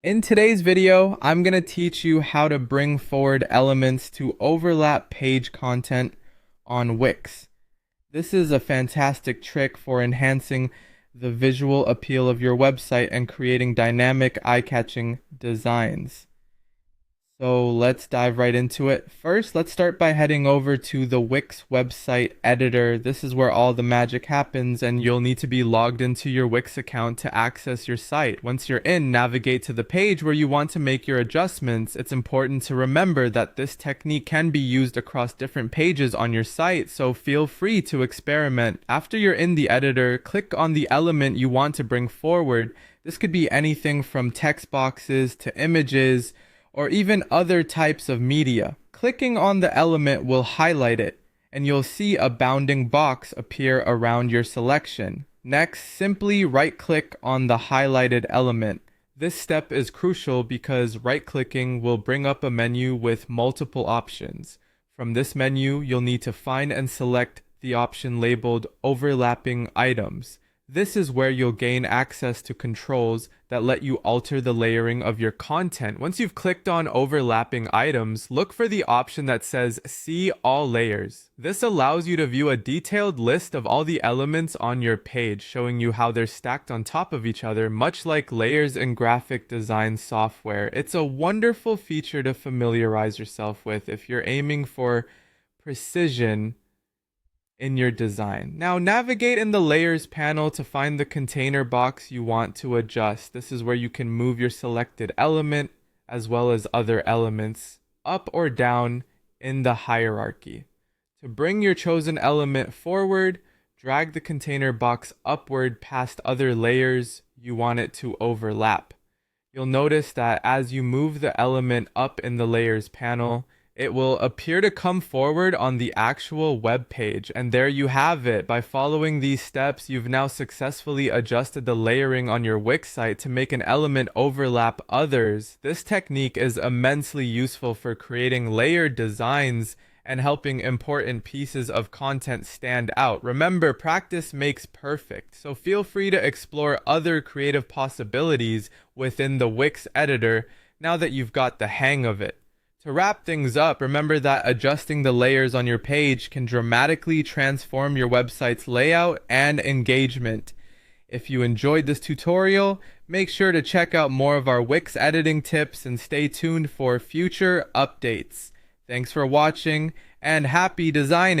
In today's video, I'm going to teach you how to bring forward elements to overlap page content on Wix. This is a fantastic trick for enhancing the visual appeal of your website and creating dynamic, eye-catching designs. So let's dive right into it. First, let's start by heading over to the Wix website editor. This is where all the magic happens, and you'll need to be logged into your Wix account to access your site. Once you're in, navigate to the page where you want to make your adjustments. It's important to remember that this technique can be used across different pages on your site, so feel free to experiment. After you're in the editor, click on the element you want to bring forward. This could be anything from text boxes to images, or even other types of media. Clicking on the element will highlight it, and you'll see a bounding box appear around your selection. Next, simply right-click on the highlighted element. This step is crucial because right-clicking will bring up a menu with multiple options. From this menu, you'll need to find and select the option labeled Overlapping Items. This is where you'll gain access to controls that let you alter the layering of your content. Once you've clicked on overlapping items, look for the option that says See All Layers. This allows you to view a detailed list of all the elements on your page, showing you how they're stacked on top of each other, much like layers in graphic design software. It's a wonderful feature to familiarize yourself with if you're aiming for precision in your design. Now navigate in the layers panel to find the container box you want to adjust. This is where you can move your selected element as well as other elements up or down in the hierarchy. To bring your chosen element forward, drag the container box upward past other layers you want it to overlap. You'll notice that as you move the element up in the layers panel, it will appear to come forward on the actual web page. And there you have it. By following these steps, you've now successfully adjusted the layering on your Wix site to make an element overlap others. This technique is immensely useful for creating layered designs and helping important pieces of content stand out. Remember, practice makes perfect, so feel free to explore other creative possibilities within the Wix editor now that you've got the hang of it. To wrap things up, remember that adjusting the layers on your page can dramatically transform your website's layout and engagement. If you enjoyed this tutorial, make sure to check out more of our Wix editing tips and stay tuned for future updates. Thanks for watching and happy designing!